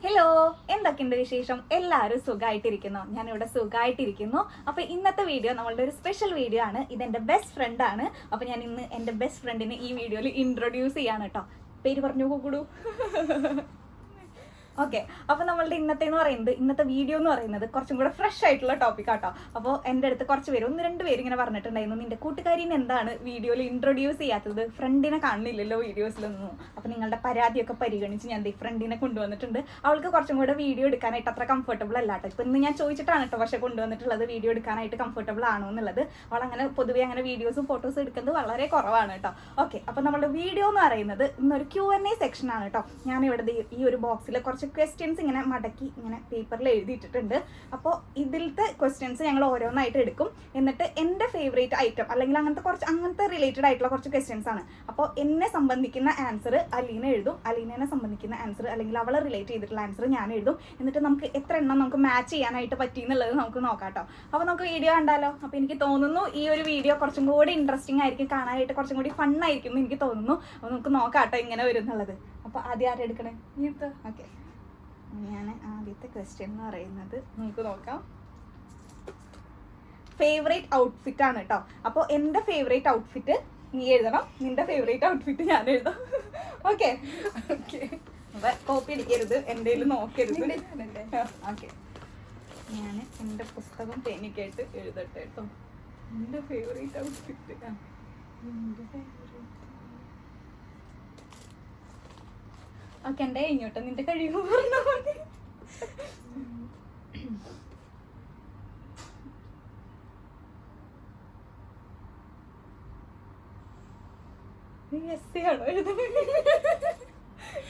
Hello, എന്തൊക്കെയുണ്ട് വിശേഷം? എല്ലാവരും സുഖമായിട്ടിരിക്കുന്നു. ഞാനിവിടെ സുഖമായിട്ടിരിക്കുന്നു. അപ്പോൾ ഇന്നത്തെ വീഡിയോ നമ്മളുടെ ഒരു സ്പെഷ്യൽ വീഡിയോ ആണ്. ഇതെൻ്റെ ബെസ്റ്റ് ഫ്രണ്ട് ആണ്. അപ്പോൾ ഞാൻ ഇന്ന് എൻ്റെ ബെസ്റ്റ് ഫ്രണ്ടിനെ ഈ വീഡിയോയിൽ ഇൻട്രൊഡ്യൂസ് ചെയ്യാണ് കേട്ടോ. പേര് പറഞ്ഞു കൂടൂ. ഓക്കെ, അപ്പോൾ നമ്മളുടെ ഇന്നത്തെ വീഡിയോ എന്ന് പറയുന്നത് കുറച്ചും കൂടെ ഫ്രഷ് ആയിട്ടുള്ള ടോപ്പിക് ആട്ടോ. അപ്പോൾ എൻ്റെ അടുത്ത് കുറച്ച് പേര് 1-2 പേര് ഇങ്ങനെ പറഞ്ഞിട്ടുണ്ടായിരുന്നു, നിന്റെ കൂട്ടുകാരിനെ എന്താണ് വീഡിയോയിൽ ഇൻട്രൊഡ്യൂസ് ചെയ്യാത്തത്, ഫ്രണ്ടിനെ കാണുന്നില്ലല്ലോ വീഡിയോസിലൊന്നും. അപ്പോൾ നിങ്ങളുടെ പരാതിയൊക്കെ പരിഗണിച്ച് ഞാൻ ഫ്രണ്ടിനെ കൊണ്ടുവന്നിട്ടുണ്ട്. അവൾക്ക് കുറച്ചും കൂടെ വീഡിയോ എടുക്കാനായിട്ട് അത്ര കംഫർട്ടബിൾ അല്ലാട്ടോ. ഇപ്പം ഇന്ന് ഞാൻ ചോദിച്ചിട്ടാണ് കേട്ടോ പക്ഷേ കൊണ്ടുവന്നിട്ടുള്ളത്, വീഡിയോ എടുക്കാനായിട്ട് കംഫർട്ടബിൾ ആണോ എന്നുള്ളത്. അവളങ്ങനെ പൊതുവേ അങ്ങനെ വീഡിയോസും ഫോട്ടോസും എടുക്കുന്നത് വളരെ കുറവാണ് കേട്ടോ. ഓക്കെ, അപ്പോൾ നമ്മുടെ വീഡിയോ എന്ന് പറയുന്നത് ഇന്നൊരു Q&A സെക്ഷൻ ആണ് കേട്ടോ. ഞാനിവിടെ ഈ ഒരു ബോക്സിൽ കുറച്ച് ക്വസ്റ്റ്യൻസ് ഇങ്ങനെ മടക്കി ഇങ്ങനെ പേപ്പറിൽ എഴുതിയിട്ടിട്ടുണ്ട്. അപ്പോൾ ഇതിലത്തെ ക്വസ്റ്റ്യൻസ് ഞങ്ങൾ ഓരോന്നായിട്ട് എടുക്കും. എന്നിട്ട് എൻ്റെ ഫേവറേറ്റ് ഐറ്റം അല്ലെങ്കിൽ അങ്ങനത്തെ റിലേറ്റഡ് ആയിട്ടുള്ള കുറച്ച് ക്വസ്റ്റ്യൻസ് ആണ്. അപ്പോൾ എന്നെ സംബന്ധിക്കുന്ന ആൻസർ അലീന എഴുതും, അലീനയെ സംബന്ധിക്കുന്ന ആൻസർ അല്ലെങ്കിൽ അവളെ റിലേറ്റ് ചെയ്തിട്ടുള്ള ആൻസർ ഞാൻ എഴുതും. എന്നിട്ട് നമുക്ക് എത്ര എണ്ണം നമുക്ക് മാച്ച് ചെയ്യാനായിട്ട് പറ്റി എന്നുള്ളത് നമുക്ക് നോക്കാം കേട്ടോ. അപ്പോൾ നമുക്ക് വീഡിയോ കണ്ടാലോ? അപ്പോൾ എനിക്ക് തോന്നുന്നു ഈ ഒരു വീഡിയോ കുറച്ചും കൂടി ഇൻട്രസ്റ്റിംഗ് ആയിരിക്കും, കാണാനായിട്ട് കുറച്ചും കൂടി ഫൺ ആയിരിക്കും എന്ന് എനിക്ക് തോന്നുന്നു. അപ്പോൾ നമുക്ക് നോക്കാം കേട്ടോ ഇങ്ങനെ വരും എന്നുള്ളത്. അപ്പോൾ ആദ്യം ആരും എടുക്കണേ? ഓക്കെ, ഞാൻ ആദ്യത്തെ ക്വസ്റ്റ്യൻ എന്ന് പറയുന്നത് നമുക്ക് നോക്കാം. ഫേവറേറ്റ് ഔട്ട്ഫിറ്റ് ആണ് കേട്ടോ. അപ്പോൾ എൻ്റെ ഫേവറേറ്റ് ഔട്ട്ഫിറ്റ് നീ എഴുതണം, നിന്റെ ഫേവറേറ്റ് ഔട്ട്ഫിറ്റ് ഞാൻ എഴുതാം. ഓക്കെ ഓക്കെ, അപ്പോൾ കോപ്പി അടിക്കരുത്, എൻ്റെ നോക്കരുത്. ഓക്കെ, ഞാൻ എൻ്റെ പുസ്തകം പേനിക്കായിട്ട് എഴുതട്ടെ കേട്ടോ. എൻ്റെ ഫേവറേറ്റ് ഔട്ട്ഫിറ്റ് ഓക്കെ, എൻ്റെ കഴിഞ്ഞോട്ടെ, നിന്റെ കഴിയുമ്പോൾ പറഞ്ഞാൽ മതി.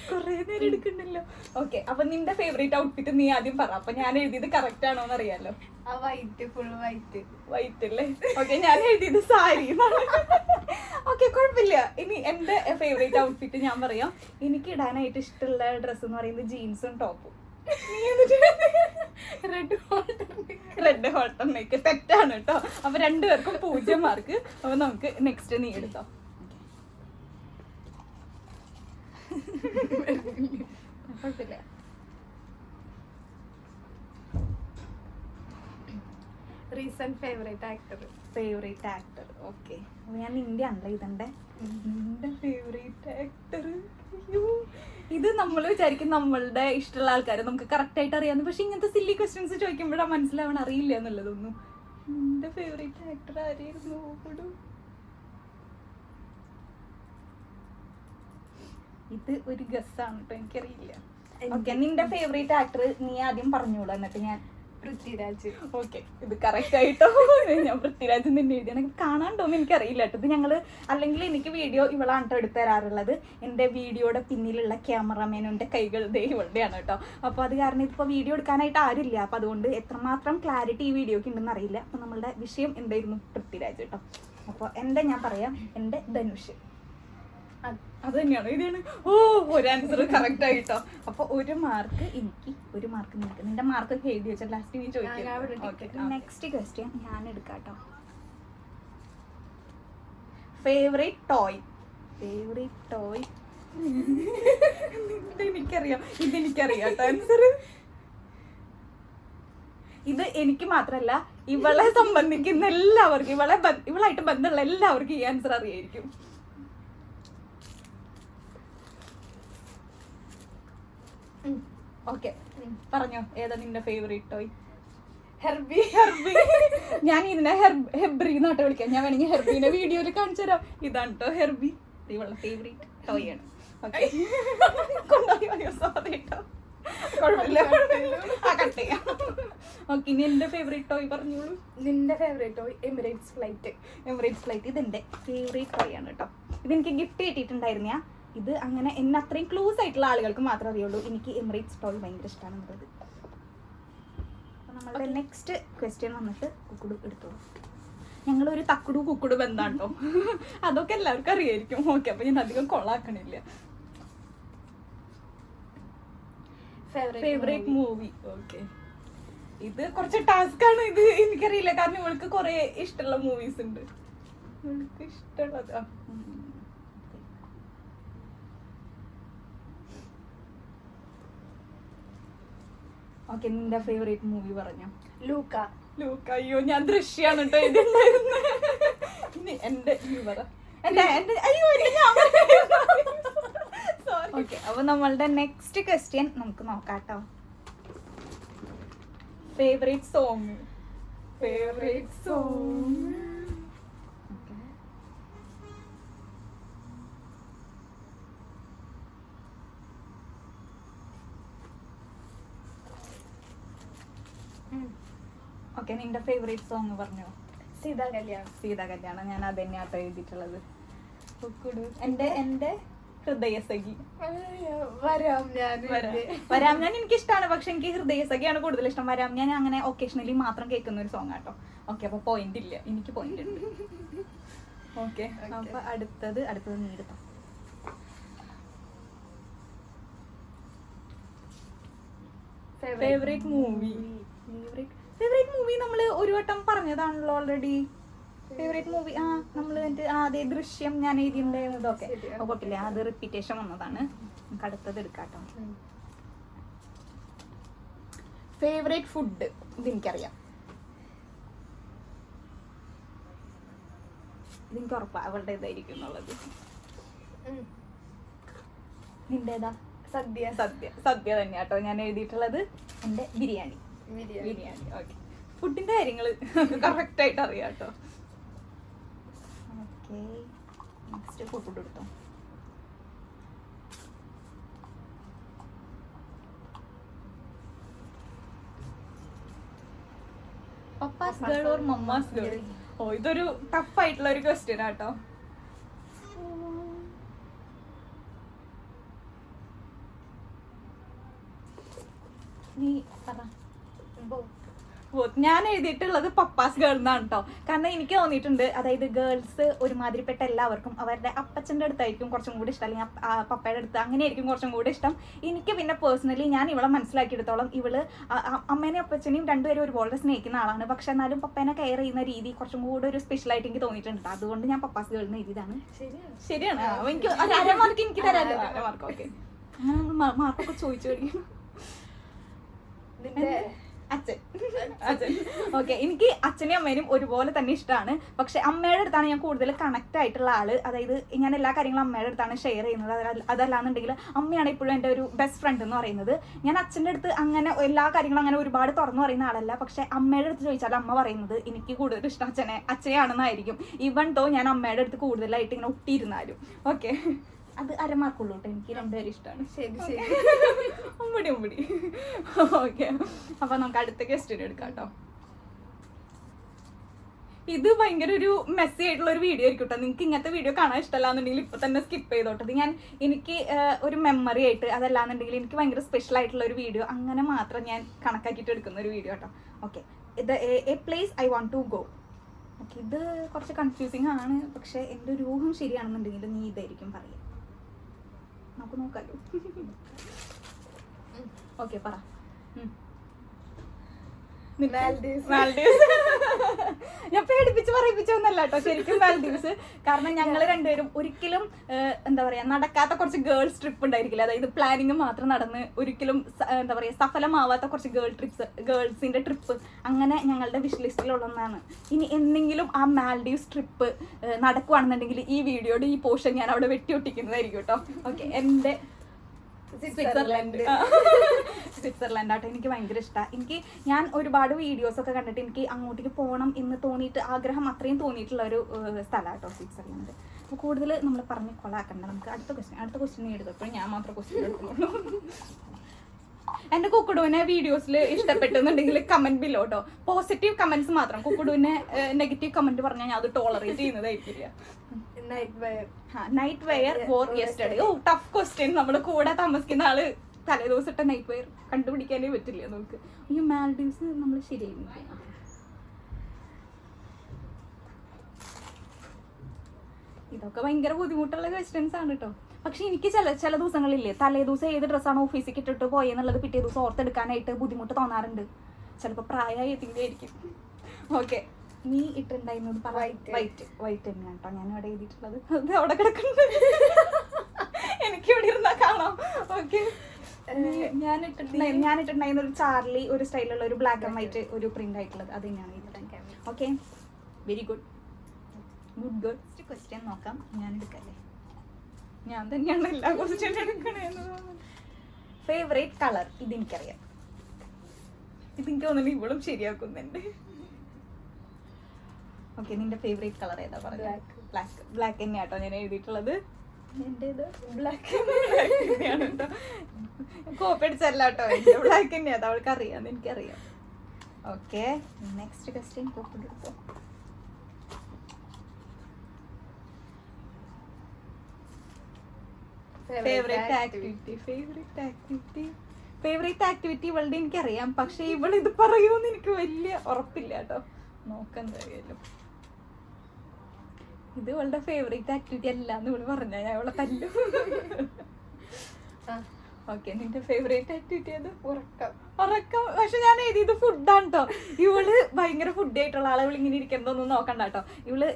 കൊറേ നേരം എടുക്കണ്ടല്ലോ. ഓക്കെ, അപ്പൊ നിന്റെ ഫേവറേറ്റ് ഔട്ട്ഫിറ്റ് നീ ആദ്യം പറ. അപ്പൊ ഞാൻ എഴുതിയത് കറക്റ്റ് ആണോന്ന് അറിയാലോ. ഫുൾ വൈറ്റ് അല്ലേ? ഓക്കെ, ഞാൻ എഴുതിയത് സാരി. ഓക്കെ, കുഴപ്പമില്ല. ഇനി എന്റെ ഫേവറേറ്റ് ഔട്ട്ഫിറ്റ് ഞാൻ പറയാം. എനിക്ക് ഇടാനായിട്ട് ഇഷ്ടമുള്ള ഡ്രസ്സ് എന്ന് പറയുന്നത് ജീൻസും ടോപ്പും. റെഡ് ഹോട്ടൽ മേക്ക് തെറ്റാണ് കേട്ടോ. അപ്പൊ 2 പേർക്കും 0 മാർക്ക്. അപ്പൊ നമുക്ക് നെക്സ്റ്റ് നീ എടുത്തോ. കുഴപ്പമില്ല. Recent favourite actor. ഓക്കെ, ഞാൻ നിന്റെ ആണല്ലോ ഇതെന്റെ. നിന്റെ ഫേവറേറ്റ് ആക്ടർ. ഇത് നമ്മൾ വിചാരിക്കും നമ്മളുടെ ഇഷ്ടമുള്ള ആൾക്കാരെ നമുക്ക് കറക്റ്റ് ആയിട്ട് അറിയാമെന്ന്. പക്ഷെ ഇങ്ങനത്തെ സില്ലി ക്വസ്റ്റ്യൻസ് ചോദിക്കുമ്പോഴാണ് മനസ്സിലാവണം അറിയില്ല എന്നുള്ളതൊന്നും. നിന്റെ ഫേവറേറ്റ് ആക്ടർ ആരെയായിരുന്നു? ഇത് ഒരു ഗസ്സാണ് കേട്ടോ, എനിക്കറിയില്ല. ഓക്കെ, നിന്റെ ഫേവറേറ്റ് ആക്ടർ നീ ആദ്യം പറഞ്ഞോളൂ, എന്നിട്ട് ഞാൻ. പൃഥ്വിരാജ്. ഓക്കെ, ഇത് കറക്റ്റ് ആയിട്ടോ. ഞാൻ പൃഥ്വിരാജ് നിന്നെ എഴുതി. എനിക്ക് കാണാണ്ടോന്ന് എനിക്കറിയില്ല കേട്ടോ. ഇത് ഞങ്ങൾ അല്ലെങ്കിൽ എനിക്ക് വീഡിയോ ഇവളാണ് കേട്ടോ എടുത്തു തരാറുള്ളത്. എൻ്റെ വീഡിയോയുടെ പിന്നിലുള്ള ക്യാമറമാനും എൻ്റെ കൈകൾ ഇവളുടെയാണ് കേട്ടോ. അപ്പോൾ അത് കാരണം ഇതിപ്പോൾ വീഡിയോ എടുക്കാനായിട്ട് ആരുമില്ല. അപ്പോൾ അതുകൊണ്ട് എത്രമാത്രം ക്ലാരിറ്റി ഈ വീഡിയോക്ക് ഉണ്ടെന്ന് അറിയില്ല. അപ്പോൾ നമ്മളുടെ വിഷയം എന്തായിരുന്നു? പൃഥ്വിരാജ് കേട്ടോ. അപ്പോൾ ഞാൻ പറയാം, എൻ്റെ ധനുഷ്. അത് തന്നെയാണോ? ഇതാണ്. ഒരു ആൻസർ കറക്റ്റ് ആയിട്ടോ. അപ്പൊ 1 മാർക്ക് എനിക്ക്, 1 മാർക്ക് നിനക്ക്. നിന്റെ മാർക്ക് എഴുതി വെച്ചാൽ ലാസ്റ്റ് നീ ചോദിക്കാം. നെക്സ്റ്റ് ക്വസ്റ്റ്യൻ ഞാൻ എടുക്കാട്ടോ. Favourite toy. ഇതെനിക്കറിയാം ആൻസർ. ഇത് എനിക്ക് മാത്രല്ല, ഇവളെ സംബന്ധിക്കുന്ന എല്ലാവർക്കും, ഇവളായിട്ട് ബന്ധമുള്ള എല്ലാവർക്കും ഈ ആൻസർ അറിയായിരിക്കും. ഓക്കെ, പറഞ്ഞോ, ഏതാ നിന്റെ ഫേവറേറ്റ് ടോയ്? ഹെർബി. ഞാൻ ഇതിനെ ഹെബ്രി എന്നാട്ടോ വിളിക്കാം. ഞാൻ വേണമെങ്കിൽ ഹെർബിനെ വീഡിയോയിൽ കാണിച്ചു തരാം. ഇതാണ് കേട്ടോ ഹെർബി, ഇവളുടെ ഫേവറേറ്റ് ടോയ് ആണ്. ഓക്കെ, സോറി കേട്ടോ, കുഴപ്പമില്ല. കട്ട് ചെയ്യാം. ഓക്കെ, ഇനി എൻ്റെ ഫേവറേറ്റ് ടോയ് പറഞ്ഞോളൂ. നിന്റെ ഫേവറേറ്റ് ടോയ്? Emirates flight. ഇതെൻ്റെ ഫേവറേറ്റ് ടോയ് ആണ് കേട്ടോ. ഇതെനിക്ക് ഗിഫ്റ്റ് കിട്ടിയിട്ടുണ്ടായിരുന്ന. ഇത് അങ്ങനെ എന്നെ അത്രയും ക്ലോസ് ആയിട്ടുള്ള ആളുകൾക്ക് മാത്രമേ അറിയുള്ളൂ എനിക്ക് എമിറേറ്റ്സ് ടോയ് ഭയങ്കര ഇഷ്ടമാണെന്നുള്ളത്. അപ്പോൾ നമ്മളുടെ നെക്സ്റ്റ് ക്വസ്റ്റ്യൻ വന്നിട്ട് കുക്കുടു എടുത്തോളൂ. ഞങ്ങളൊരു തക്കുടു കുക്കുടു ബന്ധാണ് കേട്ടോ. അതൊക്കെ എല്ലാവർക്കും അറിയായിരിക്കും. ഓക്കെ, അപ്പോൾ ഞാൻ അധികം കൊള്ളാക്കണില്ല. Favourite movie. ഓക്കെ, ഇത് കുറച്ച് ടാസ്ക് ആണ്. ഇത് എനിക്കറിയില്ല, കാരണം ഇവൾക്ക് കുറെ ഇഷ്ടമുള്ള മൂവീസ് ഉണ്ട്. ഇവൾക്ക് ഇഷ്ടമുള്ളത് ഓക്കെ, നിന്റെ ഫേവറേറ്റ് മൂവി പറഞ്ഞോ. ലൂക്ക. ലൂക്ക. അയ്യോ, ഞാൻ ദൃശ്യാണ് കേട്ടോ എഴുതിണ്ടായിരുന്നത്. ഇനി എന്റെ പറ. ഓക്കെ, അപ്പൊ നമ്മളുടെ നെക്സ്റ്റ് ക്വസ്റ്റ്യൻ നമുക്ക് നോക്കാട്ടോ. Favourite song. Favourite song. Okay, നിന്റെ ഫേവറേറ്റ് സോങ് പറഞ്ഞോ. സീതാ കല്യാണം. സീതാ കല്യാണം. ഞാൻ അത് തന്നെയാട്ടോ എഴുതിയിട്ടുള്ളത്. എന്റെ ഹൃദയസഖി. വരാം ഞാൻ എനിക്കിഷ്ടമാണ്, പക്ഷെ എനിക്ക് ഹൃദയസഖിയാണ് കൂടുതൽ ഇഷ്ടം. വരാം ഞാൻ അങ്ങനെ ഒക്കേഷണലി മാത്രം കേൾക്കുന്ന ഒരു സോങ് ആട്ടോ. ഓക്കെ, അപ്പൊ പോയിന്റ് ഇല്ല, എനിക്ക് പോയിന്റ് ഉണ്ട്. ഓക്കെ, അപ്പൊ അടുത്തത് നീ എടുത്തോ. Favourite movie. ഫേവറേറ്റ് മൂവി നമ്മൾ ഒരു വട്ടം പറഞ്ഞതാണല്ലോ ഓൾറെഡി. ഫേവറേറ്റ് മൂവി നമ്മള് അതേ ദൃശ്യം ഞാൻ എഴുതിയിട്ടുണ്ടായിരുന്നതൊക്കെ കുഴപ്പമില്ല, അത് റിപ്പീറ്റേഷൻ വന്നതാണ്. നമുക്ക് അടുത്തത് എടുക്കാട്ടോ. Favourite food. ഇതെനിക്കറിയാം, ഇതെനിക്ക് ഉറപ്പാ അവളുടെ ഇതായിരിക്കും എന്നുള്ളത്. നിന്റേതാ? സദ്യ. സദ്യ തന്നെയാട്ടോ ഞാൻ എഴുതിയിട്ടുള്ളത്. എന്റെ ബിരിയാണി. ഓക്കെ, ഫുഡിന്റെ കാര്യങ്ങള് കറക്റ്റ് ആയിട്ട് അറിയാം കേട്ടോ. ഓക്കെ, നെക്സ്റ്റ് ഫുഡ് എടുത്തോ. പപ്പാസ് ഗേൾ ഓർ മമ്മാസ് ഗേൾ? ഓ, ഇതൊരു ടഫ് ആയിട്ടുള്ള ഒരു ക്വസ്റ്റ്യൻ ആട്ടോ. നീ പറ. ഞാൻ എഴുതിയിട്ടുള്ളത് പപ്പാസ് ഗേൾ എന്നാണ് കേട്ടോ. കാരണം എനിക്ക് തോന്നിയിട്ടുണ്ട്, അതായത് ഗേൾസ് ഒരുമാതിരിപ്പെട്ട എല്ലാവർക്കും അവരുടെ അപ്പച്ചൻ്റെ അടുത്തായിരിക്കും കുറച്ചും കൂടി ഇഷ്ടം, അല്ലെങ്കിൽ പപ്പയുടെ അടുത്ത് അങ്ങനെയായിരിക്കും കുറച്ചും കൂടി ഇഷ്ടം. എനിക്ക് പിന്നെ പേഴ്സണലി ഞാൻ ഇവളെ മനസ്സിലാക്കിയെടുത്തോളം ഇവള് അമ്മേനെയും അപ്പച്ചനെയും രണ്ടുപേരും ഒരുപോലെ സ്നേഹിക്കുന്ന ആളാണ്. പക്ഷെ എന്നാലും പപ്പേനെ കെയർ ചെയ്യുന്ന രീതി കുറച്ചും കൂടെ ഒരു സ്പെഷ്യലായിട്ട് എനിക്ക് തോന്നിയിട്ടുണ്ട്. അതുകൊണ്ട് ഞാൻ പപ്പാസ് ഗേൾ എന്ന് എഴുതിയതാണ്. ശരിയാണ്. എനിക്ക് അരമാർക്ക് എനിക്ക് തരാമല്ലോ. അരമാർക്ക്. ഓക്കെ, അങ്ങനെ നമ്മൾ മാർക്കൊക്കെ ചോദിച്ചു കഴിയും. അച്ഛൻ. ഓക്കെ, എനിക്ക് അച്ഛനെയും അമ്മേനും ഒരുപോലെ തന്നെ ഇഷ്ടമാണ്. പക്ഷെ അമ്മയുടെ അടുത്താണ് ഞാൻ കൂടുതൽ കണക്ട് ആയിട്ടുള്ള ആള്. അതായത് ഞാൻ എല്ലാ കാര്യങ്ങളും അമ്മയുടെ അടുത്താണ് ഷെയർ ചെയ്യുന്നത്. അതല്ലാന്നുണ്ടെങ്കിൽ അമ്മയാണ് ഇപ്പോഴും എൻ്റെ ഒരു ബെസ്റ്റ് ഫ്രണ്ട് എന്ന് പറയുന്നത്. ഞാൻ അച്ഛൻ്റെ അടുത്ത് അങ്ങനെ എല്ലാ കാര്യങ്ങളും അങ്ങനെ ഒരുപാട് തുറന്നു പറയുന്ന ആളല്ല. പക്ഷെ അമ്മയുടെ അടുത്ത് ചോദിച്ചാൽ അമ്മ പറയുന്നത് എനിക്ക് കൂടുതൽ ഇഷ്ടം അച്ഛനെയാണെന്നായിരിക്കും. ഈവൻ തോ ഞാൻ അമ്മയുടെ അടുത്ത് കൂടുതലായിട്ട് ഇങ്ങനെ ഒട്ടിയിരുന്നാലും. ഓക്കെ, അത് അരമാർക്കുള്ളൂ കേട്ടോ. എനിക്ക് രണ്ടുപേരും ഇഷ്ടമാണ്. ശരി. ഉമ്പടി. ഓക്കെ, അപ്പൊ നമുക്ക് അടുത്ത ക്വസ്റ്റ്യൻ എടുക്കാം കേട്ടോ. ഇത് ഭയങ്കര ഒരു മെസ്സി ആയിട്ടുള്ള ഒരു വീഡിയോ ആയിരിക്കും കേട്ടോ. നിങ്ങൾക്ക് ഇങ്ങനത്തെ വീഡിയോ കാണാൻ ഇഷ്ടമല്ലാന്നുണ്ടെങ്കിൽ ഇപ്പൊ തന്നെ സ്കിപ്പ് ചെയ്തോട്ടത്. എനിക്ക് ഒരു മെമ്മറി ആയിട്ട്, അതല്ലാന്നുണ്ടെങ്കിൽ എനിക്ക് ഭയങ്കര സ്പെഷ്യൽ ആയിട്ടുള്ള ഒരു വീഡിയോ അങ്ങനെ മാത്രം ഞാൻ കണക്കാക്കിയിട്ട് എടുക്കുന്ന ഒരു വീഡിയോ കേട്ടോ. ഓക്കെ, ഇത് a place I want to go. Okay, ഇത് കുറച്ച് കൺഫ്യൂസിങ് ആണ്. പക്ഷെ എൻ്റെ ഒരു ഊഹം ശരിയാണെന്നുണ്ടെങ്കിൽ നീ ഇതായിരിക്കും പറയാം. നമുക്ക് നോക്കാലോ. ഓക്കെ, പറ. മാൽഡീവ്സ്. ഞാൻ പേടിപ്പിച്ച് പറയിപ്പിച്ചൊന്നല്ല കേട്ടോ, ശരിക്കും മാൽഡീവ്സ്. കാരണം ഞങ്ങൾ രണ്ടുപേരും ഒരിക്കലും എന്താ പറയാ നടക്കാത്ത കുറച്ച് ഗേൾസ് ട്രിപ്പ് ഉണ്ടായിരിക്കില്ല. അതായത് പ്ലാനിങ് മാത്രം നടന്ന് ഒരിക്കലും എന്താ പറയാ സഫലമാവാത്ത കുറച്ച് ഗേൾസിന്റെ ട്രിപ്പ് അങ്ങനെ ഞങ്ങളുടെ വിഷ് ലിസ്റ്റിലുള്ളതാണ്. ഇനി എന്തെങ്കിലും ആ മാൽഡീവ്സ് ട്രിപ്പ് നടക്കുവാണെന്നുണ്ടെങ്കിൽ ഈ വീഡിയോയുടെ ഈ പോർഷൻ ഞാൻ അവിടെ വെട്ടിയൊട്ടിക്കുന്നതായിരിക്കും കേട്ടോ. ഓക്കെ, എൻ്റെ സ്വിറ്റ്സർലൻഡ് ആട്ടോ. എനിക്ക് ഭയങ്കര ഇഷ്ടമാണ്. ഞാൻ ഒരുപാട് വീഡിയോസ് ഒക്കെ കണ്ടിട്ട് എനിക്ക് അങ്ങോട്ടേക്ക് പോകണം എന്ന് തോന്നിയിട്ട് ആഗ്രഹം അത്രയും തോന്നിയിട്ടുള്ള ഒരു സ്ഥലമാണ് കേട്ടോ സ്വിറ്റ്സർലൻഡ്. അപ്പോൾ കൂടുതൽ നമ്മൾ പറഞ്ഞ് കൊളാക്കണ്ട. നമുക്ക് അടുത്ത ക്വസ്റ്റ്യൻ എടുത്തപ്പോൾ ഞാൻ മാത്രം ക്വസ്റ്റ്യൻ എടുക്കുന്നുള്ളൂ. എൻ്റെ കുക്കുടുവിനെ വീഡിയോസിൽ ഇഷ്ടപ്പെട്ടെന്നുണ്ടെങ്കിൽ കമന്റ് ബില്ലോ കേട്ടോ. പോസിറ്റീവ് കമന്റ്സ് മാത്രം. കുക്കുടുവിനെ നെഗറ്റീവ് കമന്റ് പറഞ്ഞാൽ ഞാൻ അത് ടോളറേറ്റ് ചെയ്യുന്നതായിരിക്കില്ല. Night wear for yesterday. Oh, tough question. നമ്മുടെ കൂടെ താമസിക്കുന്ന ആള് തലേദിവസം ഇട്ട നൈറ്റ് വെയർ കണ്ടുപിടിക്കാനേ പറ്റില്ല നമുക്ക്. ഈ മാൽഡീവ്സ് നമ്മൾ ശരിയായിരുന്നു. ഇതൊക്കെ ഭയങ്കര ബുദ്ധിമുട്ടുള്ള ക്വസ്റ്റ്യൻസ് ആണ് കേട്ടോ. പക്ഷെ എനിക്ക് ചില ദിവസങ്ങളില്ലേ തലേ ദിവസം ഏത് ഡ്രസ്സാണ് ഓഫീസിൽ ഇട്ടിട്ട് പോയെന്നുള്ളത് പിറ്റേ ദിവസം ഓർത്തെടുക്കാനായിട്ട് ബുദ്ധിമുട്ട് തോന്നാറുണ്ട്. ചിലപ്പോൾ പ്രായമായി എത്തിയിരിക്കും. ഓക്കെ, നീ ഇട്ടുണ്ടായിരുന്നത് വൈറ്റ് തന്നെയാണ് കേട്ടോ ഞാൻ ഇവിടെ എഴുതിയിട്ടുള്ളത്. അത് അവിടെ കിടക്കുന്നത് എനിക്ക് ഇവിടെ ഇരുന്നാ കാണാം. ഓക്കെ, ഞാൻ ഇട്ടിട്ടുണ്ടായിരുന്ന ഒരു ചാർലി ഒരു സ്റ്റൈലുള്ള ഒരു ബ്ലാക്ക് ആൻഡ് വൈറ്റ് ഒരു പ്രിന്റ് ആയിട്ടുള്ളത് അത് തന്നെയാണ് ഓക്കെ വെരി ഗുഡ് ക്വസ്റ്റ്യൻ നോക്കാം. ഞാൻ എടുക്കല്ലേ, ഞാൻ തന്നെയാണ് എല്ലാ ക്വസ്റ്റ്യൻ എടുക്കണേന്ന് തോന്നുന്നു. ഫേവറേറ്റ് കളർ ഇതെനിക്കറിയാം, ഇതെനിക്ക് തോന്നുന്നു ഇവളും ശരിയാക്കുന്നുണ്ട്. ഓക്കെ, നിന്റെ ഫേവറേറ്റ് കളർ ഏതാ പറഞ്ഞത്? ബ്ലാക്ക് തന്നെയാട്ടോ ഞാൻ എഴുതിയിട്ടുള്ളത്. എന്റേത് ബ്ലാക്ക് തന്നെയാണ് കേട്ടോ, കോപ്പി അടിച്ചല്ല കേട്ടോ, എന്റെ ബ്ലാക്ക് തന്നെയാണ്, അവൾക്ക് അറിയാം, എനിക്കറിയാം. ഓക്കെ, നെക്സ്റ്റ് ക്വസ്റ്റ്യൻ കോപ്പി എടുത്തോ. ഫേവറേറ്റ് ആക്ടിവിറ്റി ഇവളുടെ എനിക്കറിയാം, പക്ഷെ ഇവൾ ഇത് പറയുമെന്ന് എനിക്ക് വലിയ ഉറപ്പില്ല കേട്ടോ, നോക്കാൻ കഴിയല്ലോ. ഇത് ഇവളുടെ ഫേവറേറ്റ് ആക്ടിവിറ്റി അല്ല എന്ന് ഇവള് പറഞ്ഞ ഞാൻ ഇവളെ തല്ലും. ഓക്കെ, നിന്റെ ഫേവറേറ്റ് ആക്ടിവിറ്റി അത് ഉറക്കം. പക്ഷെ ഞാൻ എഴുതിയത് ഫുഡാണ് കേട്ടോ. ഇവള് ഭയങ്കര ഫുഡ് ആയിട്ടുള്ള ആളെ ഇവള് ഇങ്ങനെ ഇരിക്കുന്നതൊന്നും നോക്കണ്ട കേട്ടോ.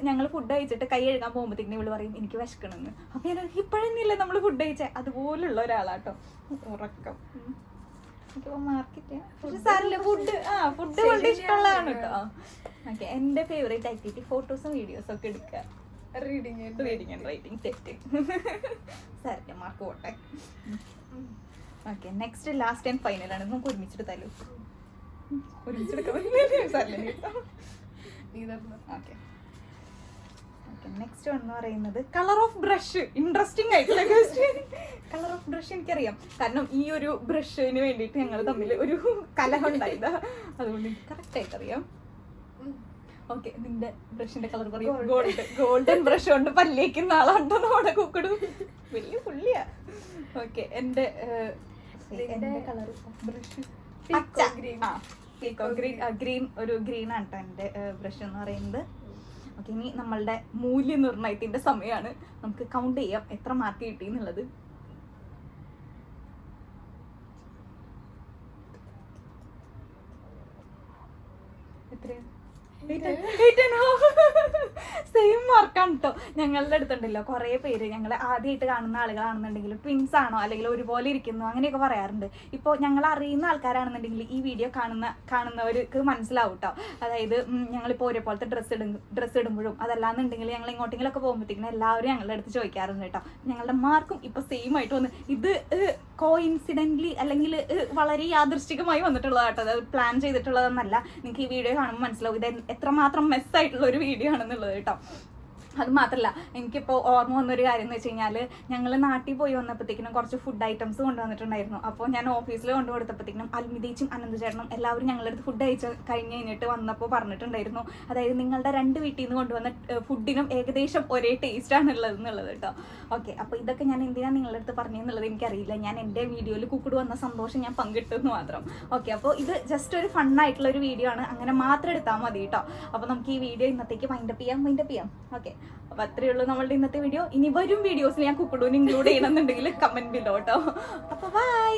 ഞങ്ങൾ ഫുഡ് കഴിച്ചിട്ട് കൈ കഴുകാൻ പോകുമ്പോഴത്തേക്കും ഇവള് പറയും എനിക്ക് വിശക്കണമെന്ന്. അപ്പൊ ഞാൻ ഇപ്പോഴെന്നില്ലേ നമ്മള് ഫുഡ് കഴിച്ചേ, അതുപോലുള്ള ഒരാളാട്ടോ ഉറക്കം. മാർക്കറ്റ് ഫുഡ് വളരെ ഇഷ്ടമുള്ളതാണ് കേട്ടോ. ഓക്കെ, എന്റെ ഫേവറേറ്റ് ആക്ടിവിറ്റി ഫോട്ടോസും വീഡിയോസും ഒക്കെ എടുക്കുക. റീഡിങ് ആൻഡ് റൈറ്റിംഗ് തെറ്റ്. സാറിന്റെ മാർക്ക് പോട്ടെ. Okay, next last and final ആണ്. നമുക്ക് ഒരുമിച്ചെടുത്താലോ? ഓക്കെ, നെക്സ്റ്റ് എന്ന് പറയുന്നത് കളർ ഓഫ് ബ്രഷ്. ഇൻട്രസ്റ്റിംഗ് ആയിട്ടുള്ള ക്വസ്റ്റ്യൻ. കളർ ഓഫ് ബ്രഷ് എനിക്കറിയാം, കാരണം ഈ ഒരു ബ്രഷിന് വേണ്ടിയിട്ട് ഞങ്ങൾ തമ്മിൽ ഒരു കലഹം ഉണ്ടായതാ, അതുകൊണ്ട് എനിക്ക് കറക്റ്റ് ആയിട്ട് അറിയാം. ഓക്കെ, നിന്റെ ബ്രഷിന്റെ കളർ പറയും. ഗോൾഡൻ ബ്രഷ് കൊണ്ട് പല്ലേക്കുന്ന ആളാണ്ടോ നമ്മുടെ കുക്കടും, വലിയ പുള്ളിയാ. ഓക്കെ, എന്റെ കളർ ബ്രഷ് ഗ്രീൻ, ഒരു ഗ്രീൻ ആണ് കേട്ടോ എന്റെ ബ്രഷ് എന്ന് പറയുന്നത്. ഓക്കെ, ഇനി നമ്മളുടെ മൂല്യനിർണ്ണയത്തിന്റെ സമയമാണ്. നമുക്ക് കൗണ്ട് ചെയ്യാം എത്ര മാർക്ക് കിട്ടി എന്നുള്ളത്. എത്രയാണ്? സെയിം മാർക്കാണ് കേട്ടോ. ഞങ്ങളുടെ അടുത്തുണ്ടല്ലോ കുറെ പേര് ഞങ്ങൾ ആദ്യമായിട്ട് കാണുന്ന ആളുകളാണെന്നുണ്ടെങ്കിൽ ട്വിൻസ് ആണോ അല്ലെങ്കിൽ ഒരുപോലെ ഇരിക്കുന്നു അങ്ങനെയൊക്കെ പറയാറുണ്ട്. ഇപ്പോൾ ഞങ്ങൾ അറിയുന്ന ആൾക്കാരാണെന്നുണ്ടെങ്കിൽ ഈ വീഡിയോ കാണുന്നവർക്ക് മനസ്സിലാവും കേട്ടോ. അതായത് ഞങ്ങളിപ്പോൾ ഒരേപോലത്തെ ഡ്രസ്സ് ഇടുമ്പോഴും അതല്ലാന്നുണ്ടെങ്കിൽ ഞങ്ങൾ എങ്ങോട്ടെങ്കിലൊക്കെ പോകുമ്പോഴത്തേക്കും എല്ലാവരും ഞങ്ങളുടെ അടുത്ത് ചോദിക്കാറുണ്ട് കേട്ടോ. ഞങ്ങളുടെ മാർക്കും ഇപ്പോൾ സെയിം ആയിട്ട് വന്നു. ഇത് കോയിൻസിഡൻ്റ്ലി അല്ലെങ്കിൽ വളരെ യാദൃശ്ചികമായി വന്നിട്ടുള്ളതാട്ടോ, അത് പ്ലാൻ ചെയ്തിട്ടുള്ളതെന്നല്ല. നിങ്ങൾക്ക് ഈ വീഡിയോ കാണുമ്പോൾ മനസ്സിലാവും ഇത് എത്രമാത്രം മെസ്സായിട്ടുള്ള ഒരു വീഡിയോ ആണെന്നുള്ളത് കേട്ടോ. അത് മാത്രമല്ല, എനിക്കിപ്പോൾ ഓർമ്മ വന്നൊരു കാര്യം എന്ന് വെച്ച് കഴിഞ്ഞാൽ, ഞങ്ങൾ നാട്ടിൽ പോയി വന്നപ്പോഴത്തേക്കിനും കുറച്ച് ഫുഡ് ഐറ്റംസ് കൊണ്ടുവന്നിട്ടുണ്ടായിരുന്നു. അപ്പോൾ ഞാൻ ഓഫീസിൽ കൊണ്ടുകൊടുത്തപ്പോഴത്തേക്കിനും അൽമിതേച്ചും അനന്തചേട്ടനും എല്ലാവരും ഞങ്ങളുടെ അടുത്ത് ഫുഡ് കഴിഞ്ഞിട്ട് വന്നപ്പോൾ പറഞ്ഞിട്ടുണ്ടായിരുന്നു, അതായത് നിങ്ങളുടെ 2 വീട്ടിൽ നിന്ന് കൊണ്ടുവന്ന ഫുഡിനും ഏകദേശം ഒരേ ടേസ്റ്റ് ആണുള്ളത് എന്നുള്ളത് കേട്ടോ. ഓക്കെ, അപ്പോൾ ഇതൊക്കെ ഞാൻ എന്തിനാണ് നിങ്ങളുടെ അടുത്ത് പറഞ്ഞതെന്നുള്ളത് എനിക്കറിയില്ല. ഞാൻ എൻ്റെ വീഡിയോയിൽ കുക്കുട് വന്ന സന്തോഷം ഞാൻ പങ്കിട്ടെന്ന് മാത്രം. ഓക്കെ, അപ്പോൾ ഇത് ജസ്റ്റ് ഒരു ഫണ്ണായിട്ടുള്ള ഒരു വീഡിയോ ആണ്, അങ്ങനെ മാത്രം എടുത്താൽ മതി കേട്ടോ. അപ്പോൾ നമുക്ക് ഈ വീഡിയോ ഇന്നത്തേക്ക് വൈൻഡപ്പ് ചെയ്യാം. ഓക്കെ, അപ്പൊ അത്രയേ ഉള്ളൂ നമ്മളുടെ ഇന്നത്തെ വീഡിയോ. ഇനി വരും വീഡിയോസിൽ ഞാൻ കുക്കുടൂന് ഇൻക്ലൂഡ് ചെയ്യണമെന്നുണ്ടെങ്കിൽ കമന്റ് ബിലോ കേട്ടോ. അപ്പൊ ബൈ.